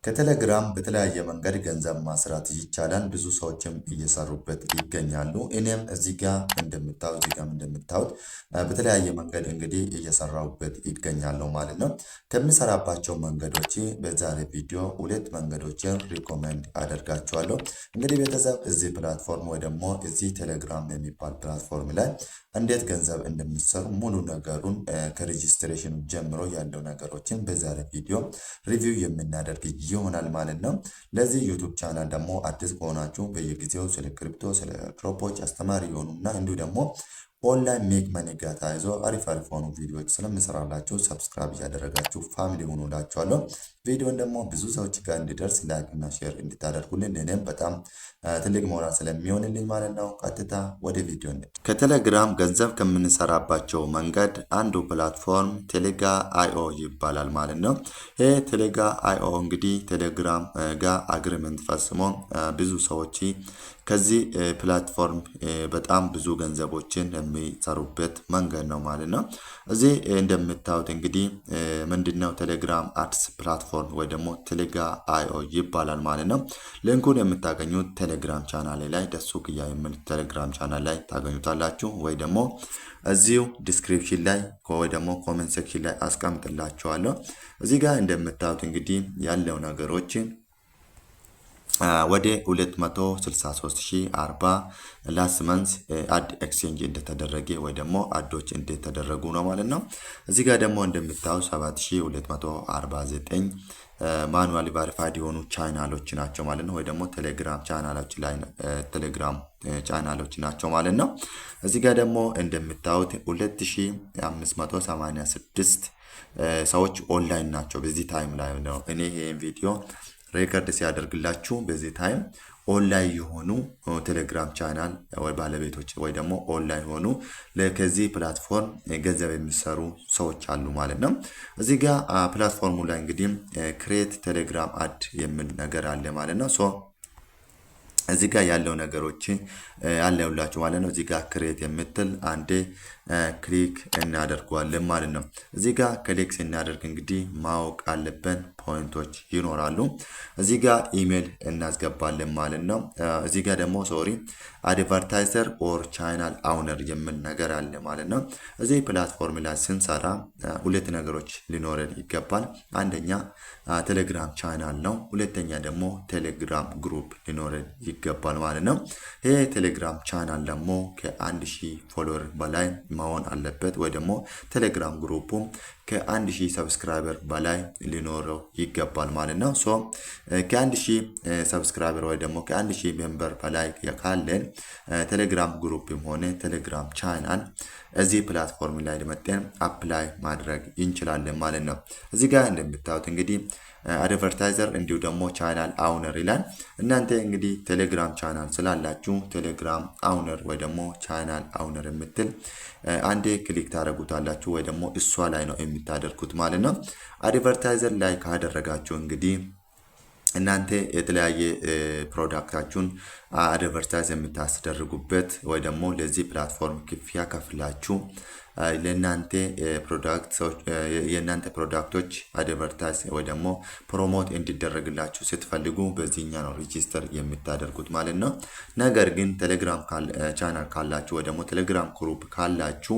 ከቴሌግራም በተለያየ መንገድ ገንዘብ ማስራት ይቻላል። ብዙ ሰዎችም እየሰሩበት ይገኛሉ። እኔም እዚህ ጋር እንደምታዩት በተለያየ መንገድ እንግዲህ እየሰራሁበት ይገኛለሁ ማለት ነው። ከምሰራባቸው መንገዶች በዛሬ ቪዲዮ ሁለት መንገዶችን ሪኮመንድ አደርጋችኋለሁ። እንግዲህ ቤተሰብ እዚህ ፕላትፎርም ወይ ደግሞ እዚህ ቴሌግራም የሚባል ፕላትፎርም ላይ እንዴት ገንዘብ እንደሚሰሩ ሙሉ ነገሩን ከሬጂስትሬሽኑ ጀምሮ ያለው ነገሮችን በዛሬ ቪዲዮ ሪቪው የምናደርግ ይሆናል ማለት ነው። ለዚህ ዩቱብ ቻናል ደግሞ አዲስ ከሆናችሁ በየጊዜው ስለ ክሪፕቶ፣ ስለ ክሮፖች አስተማሪ የሆኑና እንዲሁ ደግሞ ኦንላይን ሜክ መኒ ጋር ተያይዞ አሪፍ ሆኑ ቪዲዮዎች ስለምሰራላችሁ ሰብስክራይብ እያደረጋችሁ ፋሚሊ ሆኑላችኋለሁ። ቪዲዮን ደግሞ ብዙ ሰዎች ጋር እንዲደርስ ላይክ እና ሼር እንድታደርጉልን እኔም በጣም ትልቅ ሞራል ስለሚሆንልኝ ማለት ነው። ቀጥታ ወደ ቪዲዮ ከቴሌግራም ገንዘብ ከምንሰራባቸው መንገድ አንዱ ፕላትፎርም ቴሌጋ አይኦ ይባላል ማለት ነው። ይሄ ቴሌጋ አይኦ እንግዲህ ቴሌግራም ጋር አግሪመንት ፈጽሞ ብዙ ሰዎች ከዚህ ፕላትፎርም በጣም ብዙ ገንዘቦችን የሚሰሩበት መንገድ ነው ማለት ነው። እዚህ እንደምታዩት እንግዲህ ምንድነው ቴሌግራም አድስ ፕላትፎርም ወይ ደግሞ ቴሌጋ አይኦ ይባላል ማለት ነው። ሊንኩን የምታገኙት ቴሌግራም ቻናል ላይ ደሱ ክያ የሚል ቴሌግራም ቻናል ላይ ታገኙታላችሁ ወይ ደግሞ እዚሁ ዲስክሪፕሽን ላይ ወይ ደግሞ ኮሜንት ሴክሽን ላይ አስቀምጥላችኋለሁ። እዚህ ጋር እንደምታዩት እንግዲህ ያለው ነገሮች ወደ 263,040 ላስት መንዝ አድ ኤክስቼንጅ እንደተደረገ ወይ ደግሞ አዶች እንደተደረጉ ነው ማለት ነው። እዚህ ጋር ደግሞ እንደምታዩ 7,249 ማኑዋሊ ቫሪፋይድ የሆኑ ቻናሎች ናቸው ማለት ነው። ወይ ደግሞ ቴሌግራም ቻናሎች ላይ ቴሌግራም ቻናሎች ናቸው ማለት ነው። እዚህ ጋር ደግሞ እንደምታዩት 2,586 ሰዎች ኦንላይን ናቸው በዚህ ታይም ላይ ነው። እኔ ይሄን ቪዲዮ ሬከርድ ሲያደርግላችሁ በዚህ ታይም ኦንላይን የሆኑ ቴሌግራም ቻናል ወይ ባለቤቶች ወይ ደግሞ ኦንላይን ሆኑ ለከዚህ ፕላትፎርም ገንዘብ የሚሰሩ ሰዎች አሉ ማለት ነው። እዚህ ጋር ፕላትፎርሙ ላይ እንግዲህ ክሬት ቴሌግራም አድ የሚል ነገር አለ ማለት ነው። ሶ እዚህ ጋር ያለው ነገሮች ያለውላችሁ ማለት ነው። እዚህ ጋር ክሬት የምትል አንዴ ክሊክ እናደርጋለን ማለት ነው። እዚህ ጋር ክሊክ ስናደርግ እንግዲህ ማወቅ አለብን ፖይንቶች ይኖራሉ። እዚህ ጋር ኢሜል እናስገባለን ማለት ነው። እዚህ ጋር ደግሞ አድቨርታይዘር ኦር ቻናል አውነር የሚል ነገር አለ ማለት ነው። እዚህ ፕላትፎርም ላይ ስንሰራ ሁለት ነገሮች ሊኖረን ይገባል። አንደኛ ቴሌግራም ቻናል ነው። ሁለተኛ ደግሞ ቴሌግራም ግሩፕ ሊኖረን ይገባል ማለት ነው። ይሄ ቴሌግራም ቻናል ደግሞ ከ1000 ፎሎወር በላይ መሆን አለበት ወይ ደግሞ ቴሌግራም ግሩፑ ከ1000 ሰብስክራይበር በላይ ሊኖረው ይገባል ማለት ነው። ሶ ከ1000 ሰብስክራይበር ወይ ደግሞ ከ1000 ሜምበር በላይ ካለን ቴሌግራም ግሩፕም ሆነ ቴሌግራም ቻናል እዚህ ፕላትፎርም ላይ ለመጠን አፕላይ ማድረግ እንችላለን ማለት ነው። እዚህ ጋር እንደምታዩት እንግዲህ አድቨርታይዘር እንዲሁ ደግሞ ቻናል አውነር ይላል። እናንተ እንግዲህ ቴሌግራም ቻናል ስላላችሁ ቴሌግራም አውነር ወይ ደግሞ ቻናል አውነር የምትል አንዴ ክሊክ ታደርጉታላችሁ ወይ ደግሞ እሷ ላይ ነው የምታደርጉት ማለት ነው። አድቨርታይዘር ላይ ካደረጋችሁ እንግዲህ እናንተ የተለያየ ፕሮዳክታችሁን አድቨርታይዝ የምታስደርጉበት ወይ ደግሞ ለዚህ ፕላትፎርም ክፍያ ከፍላችሁ ለእናንተ የእናንተ ፕሮዳክቶች አድቨርታይዝ ወይ ደግሞ ፕሮሞት እንዲደረግላችሁ ስትፈልጉ በዚህኛ ነው ሬጂስተር የምታደርጉት ማለት ነው። ነገር ግን ቴሌግራም ቻናል ካላችሁ ወይ ደግሞ ቴሌግራም ግሩፕ ካላችሁ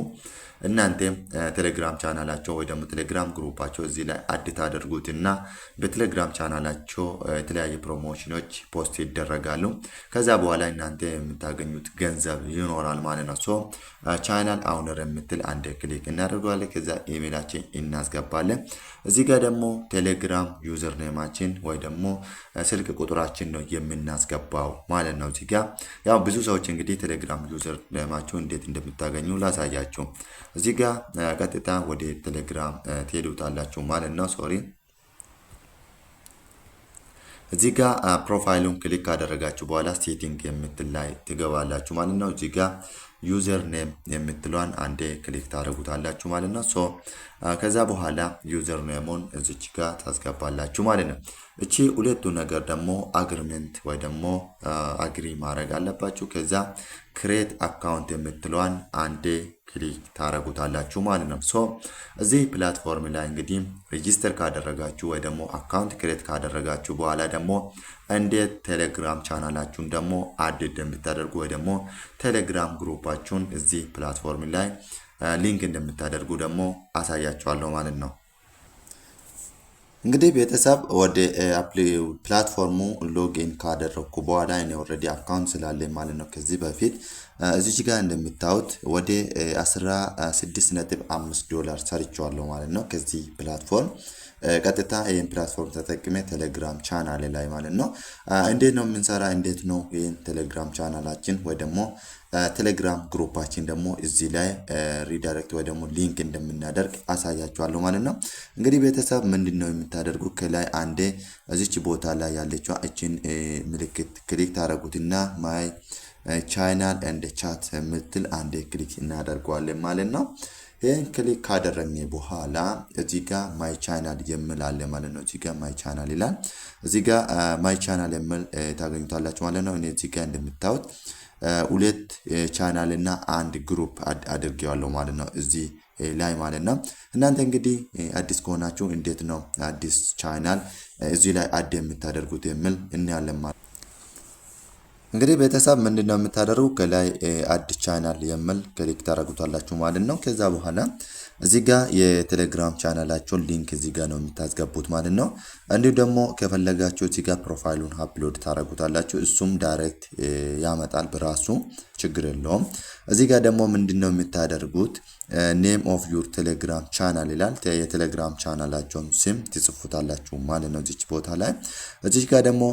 እናንተ ቴሌግራም ቻናላቸው ወይ ደግሞ ቴሌግራም ግሩፓቸው እዚህ ላይ አዲት አድርጉትና በቴሌግራም ቻናላቸው የተለያየ ፕሮሞሽኖች ፖስት ይደረጋሉ። ከዛ በኋላ እናንተ የምታገኙት ገንዘብ ይኖራል ማለት ነው። ሶ ቻናል አውነር የምትል አንድ ክሊክ እናደርጋለን። ከዛ ኢሜላችን እናስገባለን። እዚህ ጋር ደግሞ ቴሌግራም ዩዘር ኔማችን ወይ ደግሞ ስልክ ቁጥራችን ነው የምናስገባው ማለት ነው። እዚህ ጋር ያው ብዙ ሰዎች እንግዲህ ቴሌግራም ዩዘር ኔማችሁ እንዴት እንደምታገኙ ላሳያችሁ። እዚህ ጋር ቀጥታ ወደ ቴሌግራም ትሄዱታላችሁ ማለት ነው። እዚህ ጋር ፕሮፋይሉን ክሊክ ካደረጋችሁ በኋላ ሴቲንግ የምትል ላይ ትገባላችሁ ማለት ነው። እዚህ ጋር ዩዘር ኔም የምትሏን አንዴ ክሊክ ታደርጉታላችሁ ማለት ነው። ሶ ከዛ በኋላ ዩዘር ኔሙን እዚች ጋር ታስገባላችሁ ማለት ነው። እቺ ሁለቱ ነገር ደግሞ አግሪመንት ወይ ደግሞ አግሪ ማድረግ አለባችሁ። ከዛ ክሬት አካውንት የምትለዋን አንዴ ክሊክ ታረጉታላችሁ ማለት ነው። ሶ እዚህ ፕላትፎርም ላይ እንግዲህ ሬጂስተር ካደረጋችሁ ወይ ደግሞ አካውንት ክሬት ካደረጋችሁ በኋላ ደግሞ እንዴት ቴሌግራም ቻናላችሁን ደግሞ አድ እንደምታደርጉ ወይ ደግሞ ቴሌግራም ግሩፓችሁን እዚህ ፕላትፎርም ላይ ሊንክ እንደምታደርጉ ደግሞ አሳያችኋለሁ ማለት ነው። እንግዲህ ቤተሰብ ወደ ፕላትፎርሙ ሎጊን ካደረኩ በኋላ እኔ ኦልሬዲ አካውንት ስላለኝ ማለት ነው ከዚህ በፊት እዚች ጋር እንደምታዩት ወደ 16.5 ዶላር ሰርቻለሁ ማለት ነው ከዚህ ፕላትፎርም ቀጥታ ይሄን ፕላትፎርም ተጠቅሜ ቴሌግራም ቻናል ላይ ማለት ነው። እንዴት ነው የምንሰራ እንዴት ነው ይሄን ቴሌግራም ቻናላችን ወይ ደግሞ ቴሌግራም ግሩፓችን ደግሞ እዚህ ላይ ሪዳይሬክት ወይ ደግሞ ሊንክ እንደምናደርግ አሳያችኋለሁ ማለት ነው። እንግዲህ ቤተሰብ ምንድነው የምታደርጉ ከላይ አንዴ እዚች ቦታ ላይ ያለችው እቺን ምልክት ክሊክ ታደርጉትና ማይ ቻናል ኤንድ ቻት የምትል አንዴ ክሊክ እናደርገዋለን ማለት ነው። ይሄን ክሊክ ካደረግን በኋላ እዚህ ጋር ማይ ቻናል የሚል አለ ማለት ነው። እዚህ ጋር ማይ ቻናል ይላል። እዚህ ጋር ማይ ቻናል የሚል ታገኙታላችሁ ማለት ነው። እኔ እዚህ ጋር እንደምታዩት ሁለት ቻናል እና አንድ ግሩፕ አድርጌዋለሁ ማለት ነው እዚህ ላይ ማለት ነው። እናንተ እንግዲህ አዲስ ከሆናችሁ እንዴት ነው አዲስ ቻናል እዚህ ላይ አድ የምታደርጉት የሚል እናያለን ማለት ነው። እንግዲህ ቤተሰብ ምንድነው የምታደርጉ ከላይ አድ ቻናል የሚል ክሊክ ታደርጉታላችሁ ማለት ነው። ከዛ በኋላ እዚህ ጋር የቴሌግራም ቻናላችሁን ሊንክ እዚህ ጋር ነው የምታስገቡት ማለት ነው። እንዲሁ ደግሞ ከፈለጋችሁ እዚህ ጋር ፕሮፋይሉን አፕሎድ ታደርጉታላችሁ እሱም ዳይሬክት ያመጣል በራሱ ችግር የለውም። እዚህ ጋር ደግሞ ምንድነው የምታደርጉት ኔም ኦፍ ዩር ቴሌግራም ቻናል ይላል። የቴሌግራም ቻናላችሁን ስም ትጽፉታላችሁ ማለት ነው እዚች ቦታ ላይ። እዚች ጋር ደግሞ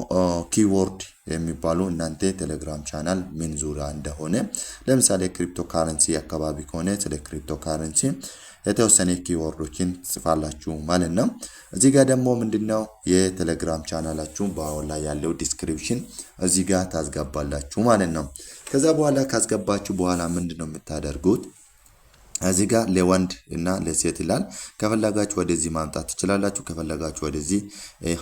ኪወርድ የሚባሉ እናንተ ቴሌግራም ቻናል ምን ዙሪያ እንደሆነ ለምሳሌ ክሪፕቶ ካረንሲ አካባቢ ከሆነ ስለ ክሪፕቶ ካረንሲ የተወሰነ ኪወርዶችን ጽፋላችሁ ማለት ነው። እዚህ ጋር ደግሞ ምንድነው የቴሌግራም ቻናላችሁ ባዮ ላይ ያለው ዲስክሪፕሽን እዚህ ጋር ታስገባላችሁ ማለት ነው። ከዛ በኋላ ካስገባችሁ በኋላ ምንድነው የምታደርጉት እዚህ ጋር ለወንድ እና ለሴት ይላል። ከፈለጋችሁ ወደዚህ ማምጣት ትችላላችሁ። ከፈለጋችሁ ወደዚህ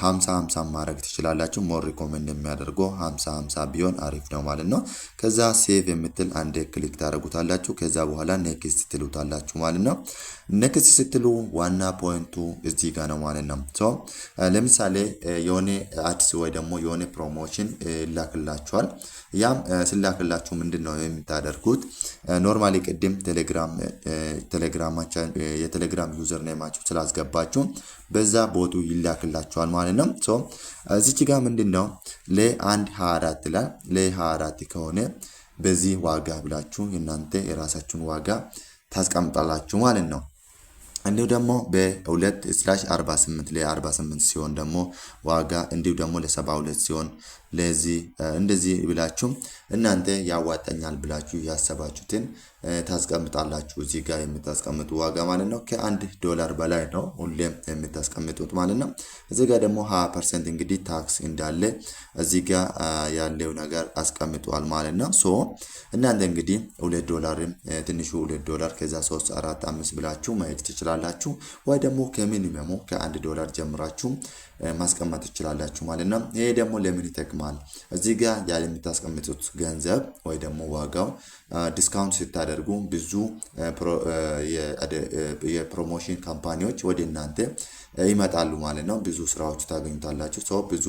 50-50 ማድረግ ትችላላችሁ። ሞር ሪኮመንድ የሚያደርገው 50-50 ቢሆን አሪፍ ነው ማለት ነው። ከዛ ሴቭ የምትል አንድ ክሊክ ታደርጉታላችሁ። ከዛ በኋላ ኔክስት ትሉታላችሁ ማለት ነው። ኔክስት ስትሉ ዋና ፖይንቱ እዚህ ጋር ነው ማለት ነው። ሶ ለምሳሌ የሆነ አድስ ወይ ደግሞ የሆነ ፕሮሞሽን ይላክላችኋል። ያም ስላክላችሁ ምንድነው የምታደርጉት ኖርማሊ ቅድም የቴሌግራም ዩዘር ኔማችሁ ስላስገባችሁ በዛ ቦቱ ይላክላችኋል ማለት ነው። ሶ እዚች ጋር ምንድነው ለ124 ይላል። ለ24 ከሆነ በዚህ ዋጋ ብላችሁ እናንተ የራሳችሁን ዋጋ ታስቀምጣላችሁ ማለት ነው። እንዲሁ ደግሞ በ2/48 ለ48 ሲሆን ደግሞ ዋጋ እንዲሁ ደግሞ ለ72 ሲሆን ለዚህ እንደዚህ ብላችሁ እናንተ ያዋጣኛል ብላችሁ ያሰባችሁትን ታስቀምጣላችሁ እዚህ ጋር የምታስቀምጡ ዋጋ ማለት ነው። $1 በላይ ነው ሁሌም የምታስቀምጡት ማለት ነው። እዚህ ጋር ደግሞ 20% እንግዲህ ታክስ እንዳለ እዚህ ጋር ያለው ነገር አስቀምጧል ማለት ነው። ሶ እናንተ እንግዲህ $2 ትንሹ $2 ከዛ 3 4 5 ብላችሁ ማየት ትችላላችሁ ወይ ደግሞ ከሚኒመሙ $1 ጀምራችሁ ማስቀመጥ ትችላላችሁ ማለት ነው። ይሄ ደግሞ ለምን ይጠቅማል እዚህ ጋር ያለ የምታስቀምጡት ገንዘብ ወይ ደግሞ ዋጋው ዲስካውንት ስታደርጉ ብዙ የፕሮሞሽን ካምፓኒዎች ወደ እናንተ ይመጣሉ ማለት ነው። ብዙ ስራዎች ታገኙታላችሁ። ሰው ብዙ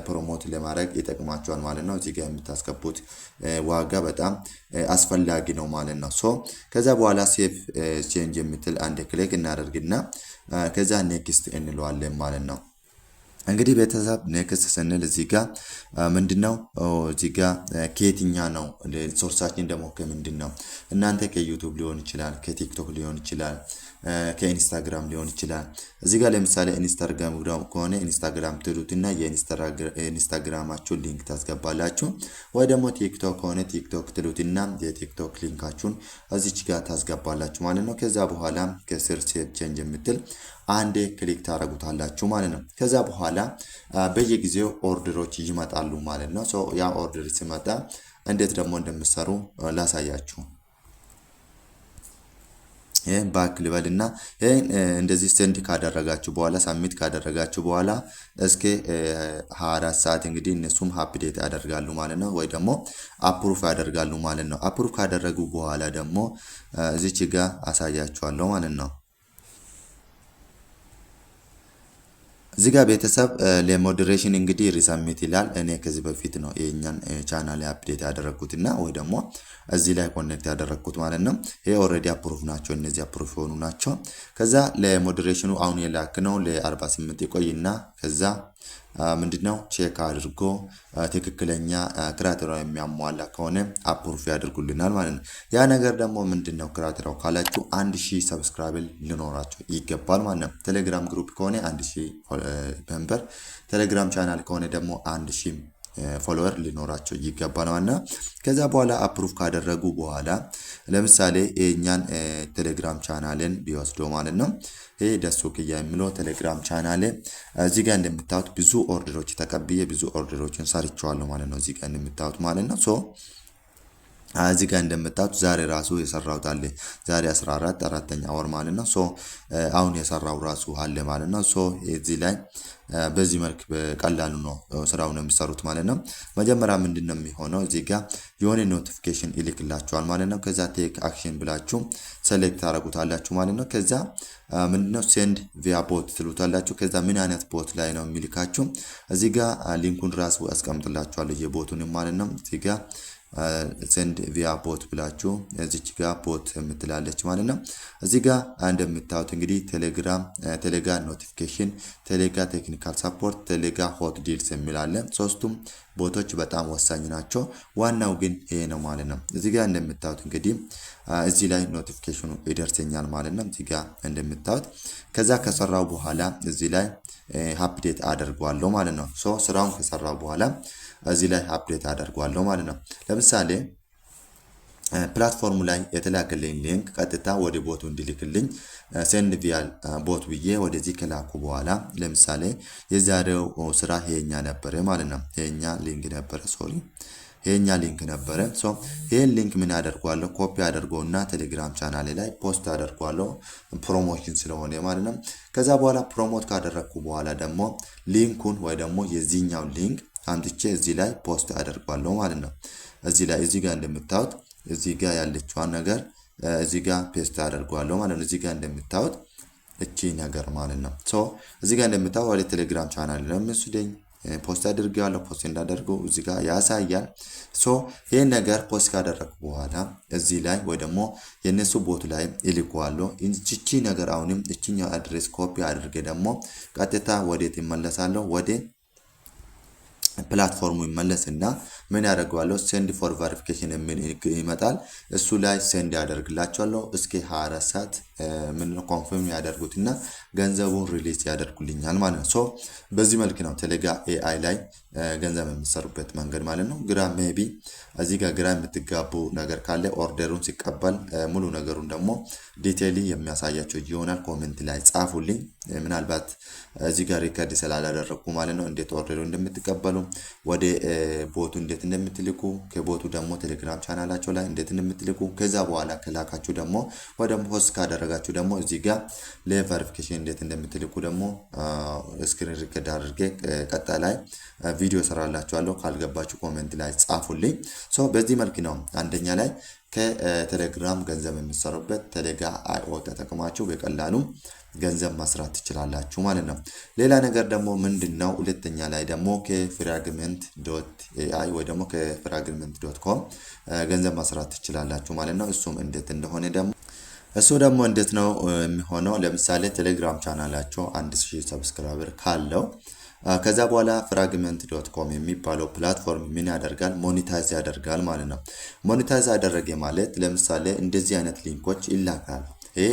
ፕሮሞት ለማድረግ ይጠቅማችኋል ማለት ነው። እዚህ ጋር የምታስገቡት ዋጋ በጣም አስፈላጊ ነው ማለት ነው። ሶ ከዛ በኋላ ሴቭ ቼንጅ የምትል አንድ ክሊክ እናደርግና ከዛ ኔክስት እንለዋለን ማለት ነው። እንግዲህ ቤተሰብ ኔክስት ስንል እዚህ ጋር ምንድነው እዚህ ጋር ከየትኛ ነው ሶርሳችን ደግሞ ከምንድነው እናንተ ከዩቲዩብ ሊሆን ይችላል ከቲክቶክ ሊሆን ይችላል ከኢንስታግራም ሊሆን ይችላል። እዚህ ጋር ለምሳሌ ኢንስታግራም ከሆነ ኢንስታግራም ትሉትና የኢንስታግራማችሁን ሊንክ ታስገባላችሁ ወይ ደግሞ ቲክቶክ ከሆነ ቲክቶክ ትሉትና የቲክቶክ ሊንካችሁን እዚች ጋር ታስገባላችሁ ማለት ነው። ከዛ በኋላ ከስር ሴቭ ቼንጅ የምትል አንዴ ክሊክ ታደርጉታላችሁ ማለት ነው። ከዛ በኋላ በየጊዜው ኦርደሮች ይመጣሉ ማለት ነው። ሶ ያ ኦርደር ሲመጣ እንዴት ደግሞ እንደምትሰሩ ላሳያችሁ። ይሄን ባክ ልበልና ይሄን እንደዚህ ሴንድ ካደረጋችሁ በኋላ ሳሚት ካደረጋችሁ በኋላ እስከ 24 ሰዓት እንግዲህ እነሱም አፕዴት ያደርጋሉ ማለት ነው፣ ወይ ደግሞ አፕሩፍ ያደርጋሉ ማለት ነው። አፕሩፍ ካደረጉ በኋላ ደግሞ እዚች ጋር አሳያችኋለሁ ማለት ነው። እዚህ ጋር ቤተሰብ ለሞዴሬሽን እንግዲህ ሪሰሚት ይላል። እኔ ከዚህ በፊት ነው የኛን ቻናል አፕዴት ያደረኩትና ወይ ደግሞ እዚህ ላይ ኮኔክት ያደረኩት ማለት ነው። ይሄ ኦልሬዲ አፕሩቭ ናቸው፣ እነዚህ አፕሩቭ የሆኑ ናቸው። ከዛ ለሞዴሬሽኑ አሁን የላክ ነው ለ48 ይቆይና ከዛ ምንድነው ቼክ አድርጎ ትክክለኛ ክራይቴሪያ የሚያሟላ ከሆነ አፕሩቭ ያደርጉልናል ማለት ነው። ያ ነገር ደግሞ ምንድነው ክራይቴሪያው ካላችሁ 1000 ሰብስክራይበር ሊኖራቸው ይገባል ማለት ነው። ቴሌግራም ግሩፕ ከሆነ 1000 ሜምበር፣ ቴሌግራም ቻናል ከሆነ ደግሞ 1000 ፎሎወር ሊኖራቸው ይገባል ማለት ነው። ከዛ በኋላ አፕሩቭ ካደረጉ በኋላ ለምሳሌ የኛን ቴሌግራም ቻናልን ቢወስዶ ማለት ነው። ይሄ ደሱ ክያ የሚለው ቴሌግራም ቻናል እዚህ ጋር እንደምታዩት ብዙ ኦርደሮች ተቀብዬ ብዙ ኦርደሮችን ሰርቻለሁ ማለት ነው። እዚህ ጋር እንደምታዩት ማለት ነው። እዚህ ጋር እንደምታዩት ዛሬ ራሱ የሰራሁት አለ። ዛሬ 14 አራተኛ ወር ማለት ነው። አሁን የሰራው ራሱ አለ ማለት ነው። እዚህ ላይ በዚህ መልክ በቀላሉ ነው ስራውን የሚሰሩት ማለት ነው። መጀመሪያ ምንድነው የሚሆነው እዚህ ጋር የሆነ ኖቲፊኬሽን ይልክላችኋል ማለት ነው። ከዛ ቴክ አክሽን ብላችሁ ሴሌክት ታደርጉታላችሁ ማለት ነው። ከዛ ምንድነው ሴንድ ቪያ ቦት ትሉታላችሁ። ከዛ ምን አይነት ቦት ላይ ነው የሚልካችሁ እዚህ ጋር ሊንኩን ራሱ አስቀምጥላችኋለሁ የቦቱን ማለት ነው። እዚህ ጋር ሴንድ ቪያ ቦት ብላችሁ እዚች ጋር ቦት የምትላለች ማለት ነው። እዚህ ጋር እንደምታዩት እንግዲህ ቴሌጋ ኖቲፊኬሽን፣ ቴሌጋ ቴክኒካል ሰፖርት፣ ቴሌጋ ሆት ዲልስ የሚላለ ሶስቱም ቦቶች በጣም ወሳኝ ናቸው። ዋናው ግን ይሄ ነው ማለት ነው። እዚህ ጋር እንደምታዩት እንግዲህ እዚህ ላይ ኖቲፊኬሽኑ ይደርሰኛል ማለት ነው። እዚህ ጋር እንደምታዩት ከዛ ከሰራው በኋላ እዚህ ላይ አፕዴት አደርገዋለሁ ማለት ነው። ስራውን ከሰራው በኋላ እዚህ ላይ አፕዴት አደርገዋለሁ ማለት ነው። ለምሳሌ ፕላትፎርሙ ላይ የተላከልኝ ሊንክ ቀጥታ ወደ ቦቱ እንዲልክልኝ ሴንድ ቪያ ቦት ብዬ ወደዚህ ከላኩ በኋላ ለምሳሌ የዛሬው ስራ ይሄኛ ነበረ ማለት ነው። ይሄኛ ሊንክ ነበረ ይሄኛ ሊንክ ነበረ። ይሄን ሊንክ ምን አደርጋለሁ ኮፒ አደርገውና ቴሌግራም ቻናሌ ላይ ፖስት አደርጋለሁ ፕሮሞሽን ስለሆነ ማለት ነው። ከዛ በኋላ ፕሮሞት ካደረኩ በኋላ ደግሞ ሊንኩን ወይ ደግሞ የዚህኛው ሊንክ አምጥቼ እዚህ ላይ ፖስት አደርጋለሁ ማለት ነው። እዚህ ጋር እንደምታዩት እዚህ ጋር ያለችዋን ነገር እዚህ ጋር ፔስት አደርጋለሁ ማለት ነው። እዚህ ጋር እንደምታዩት እቺ ነገር ማለት ነው። እዚህ ጋር እንደምታዩት ወደ ቴሌግራም ቻናል ነው የሚወስደኝ። ፖስት አድርጌዋለሁ። ፖስት እንዳደርገው እዚህ ጋር ያሳያል። ይሄን ነገር ፖስት ካደረኩ በኋላ እዚህ ላይ ወይ ደግሞ የነሱ ቦት ላይ ይልኳለሁ። እቺ ነገር አሁንም እቺኛው አድሬስ ኮፒ አድርጌ ደግሞ ቀጥታ ወዴት ይመለሳለሁ ወደ ፕላትፎርሙ ይመለስና ምን ያደርጋለሁ ሴንድ ፎር ቬሪፊኬሽን የሚል ይመጣል። እሱ ላይ ሴንድ ያደርግላችኋለሁ እስከ 24 ሰዓት ምን ኮንፈርም ያደርጉትና ገንዘቡን ሪሊዝ ያደርጉልኛል ማለት ነው። በዚህ መልክ ነው ቴሌጋ ኤአይ ላይ ገንዘብ የሚሰሩበት መንገድ ማለት ነው። ግራ ሜቢ እዚህ ጋር ግራ የምትጋቡ ነገር ካለ ኦርደሩን ሲቀበል ሙሉ ነገሩን ደግሞ ዲቴይሊ የሚያሳያቸው ይሆናል። ኮሜንት ላይ ጻፉልኝ። ምናልባት እዚህ ጋር ሪከርድ ስላላደረኩ ማለት ነው እንዴት ኦርደሩ እንደምትቀበሉ ወደ ቦቱ እንዴት እንደምትልኩ ከቦቱ ደግሞ ቴሌግራም ቻናላቸው ላይ እንዴት እንደምትልኩ ከዛ በኋላ ከላካችሁ ደግሞ ወደ ፖስት ካደረጋችሁ ደግሞ እዚህ ጋር ለቬሪፊኬሽን እንዴት እንደምትልኩ ደግሞ ስክሪን ሪከርድ አድርጌ ቀጣይ ላይ ቪዲዮ ሰራላችኋለሁ። ካልገባችሁ ኮሜንት ላይ ጻፉልኝ። በዚህ መልክ ነው አንደኛ ላይ ከቴሌግራም ገንዘብ የሚሰሩበት ቴሌጋ አይኦ ተጠቅማችሁ በቀላሉ ገንዘብ መስራት ትችላላችሁ ማለት ነው። ሌላ ነገር ደግሞ ምንድነው ሁለተኛ ላይ ደግሞ ከፍራግመንት.ai ወይ ደግሞ ከፍራግመንት.com ገንዘብ መስራት ትችላላችሁ ማለት ነው። እሱም እንዴት እንደሆነ ደግሞ እንዴት ነው የሚሆነው? ለምሳሌ ቴሌግራም ቻናላቸው 1000 ሰብስክራይበር ካለው ከዛ በኋላ ፍራግመንት.com የሚባለው ፕላትፎርም ምን ያደርጋል? ሞኔታይዝ ያደርጋል ማለት ነው። ሞኔታይዝ ያደረገ ማለት ለምሳሌ እንደዚህ አይነት ሊንኮች ይላካል። ይሄ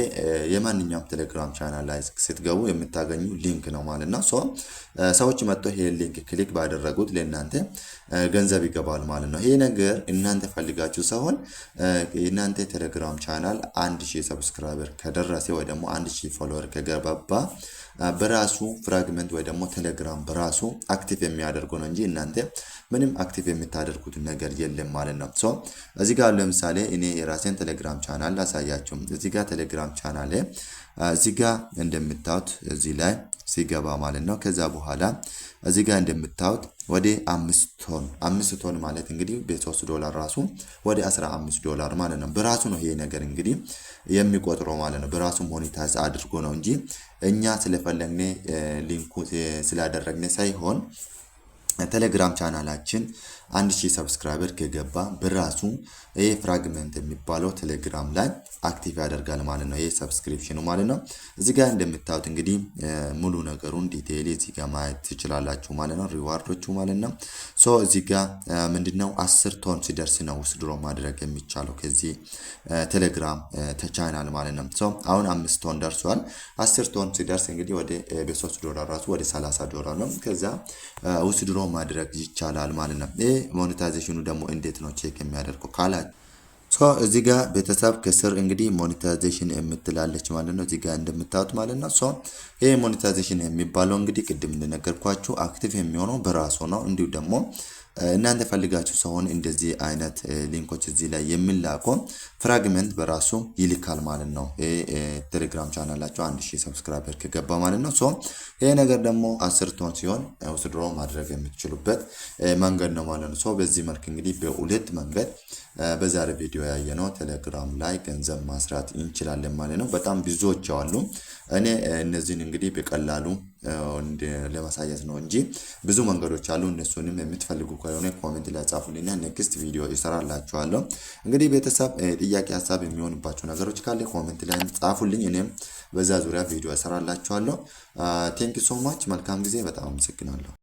የማንኛውም ቴሌግራም ቻናል ላይ ስትገቡ የምታገኙ ሊንክ ነው ማለት ነው። ሰዎች መጥተው ይሄን ሊንክ ክሊክ ባደረጉት ለእናንተ ገንዘብ ይገባል ማለት ነው። ይሄ ነገር እናንተ ፈልጋችሁ ሳይሆን እናንተ ቴሌግራም ቻናል 1000 ሰብስክራይበር ከደረሰ ወይ ደግሞ 1000 ፎሎወር ከገባባ በራሱ ፍራግመንት ወይ ደግሞ ቴሌግራም በራሱ አክቲቭ የሚያደርገው ነው እንጂ እናንተ ምንም አክቲቭ የምታደርጉት ነገር የለም ማለት ነው። ሶ እዚህ ጋር ለምሳሌ እኔ የራሴን ቴሌግራም ቻናል ላሳያችሁ። እዚህ ጋር ቴሌግራም ቻናል እዚህ ጋር እንደምታዩት እዚህ ላይ ሲገባ ማለት ነው። ከዛ በኋላ እዚህ ጋር እንደምታዩት ወደ 5 ቶን ማለት እንግዲህ በ$3 ራሱ ወደ $15 ማለት ነው። በራሱ ነው ይሄ ነገር እንግዲህ የሚቆጥረው ማለት ነው። በራሱ ሞኔታይዝ አድርጎ ነው እንጂ እኛ ስለፈለግነ ሊንኩ ስላደረግነ ሳይሆን ቴሌግራም ቻናላችን 1000 ሰብስክራይበር ከገባ በራሱ ይሄ ፍራግመንት የሚባለው ቴሌግራም ላይ አክቲቭ ያደርጋል ማለት ነው። ይሄ ሰብስክሪፕሽኑ ማለት ነው። እዚህ ጋር እንደምታዩት እንግዲህ ሙሉ ነገሩን ዲቴይል እዚህ ጋር ማየት ትችላላችሁ ማለት ነው። ሪዋርዶቹ ማለት ነው። ሶ እዚህ ጋር ምንድነው 10 ቶን ሲደርስ ነው ውስድሮ ማድረግ የሚቻለው ከዚህ ቴሌግራም ቻናል ማለት ነው። ሶ አሁን 5 ቶን ደርሷል። 10 ቶን ሲደርስ እንግዲህ ወደ $3 ራሱ ወደ $30 ነው። ከዛ ውስድሮ ማድረግ ይቻላል ማለት ነው። ይሄ ሞኔታይዜሽኑ ደግሞ እንዴት ነው ቼክ የሚያደርገው ካላ ሶ እዚህ ጋር ቤተሰብ ከስር እንግዲህ ሞኔታይዜሽን የምትላለች ማለት ነው። እዚህ ጋር እንደምታዩት ማለት ነው። ሶ ይሄ ሞኔታይዜሽን የሚባለው እንግዲህ ቅድም እንደነገርኳችሁ አክቲቭ የሚሆነው በራሱ ነው። እንዲሁ ደግሞ እናንተ ፈልጋችሁ ሰውን እንደዚህ አይነት ሊንኮች እዚህ ላይ የሚላኩ ፍራግመንት በራሱ ይልካል ማለት ነው። ቴሌግራም ቻናላችሁ 1000 ሰብስክራይበር ከገባ ማለት ነው። ሶ ይሄ ነገር ደግሞ 10 ቶን ሲሆን ውስድሮ ማድረግ የምትችሉበት መንገድ ነው ማለት ነው። ሶ በዚህ መልክ እንግዲህ በሁለት መንገድ በዛሬ ቪዲዮ ያየነው ቴሌግራም ላይ ገንዘብ ማስራት እንችላለን ማለት ነው። በጣም ብዙዎች አሉ። እኔ እነዚህን እንግዲህ በቀላሉ ለማሳየት ነው እንጂ ብዙ መንገዶች አሉ። እነሱንም የምትፈልጉ ከሆነ ኮሜንት ላይ ጻፉልኝና ኔክስት ቪዲዮ ይሰራላችኋለሁ። እንግዲህ ቤተሰብ ጥያቄ ሀሳብ የሚሆንባቸው ነገሮች ካለ ኮሜንት ላይ ጻፉልኝ። እኔም በዛ ዙሪያ ቪዲዮ ይሰራላችኋለሁ። ቴንክ ዩ ሶ ማች። መልካም ጊዜ። በጣም አመሰግናለሁ።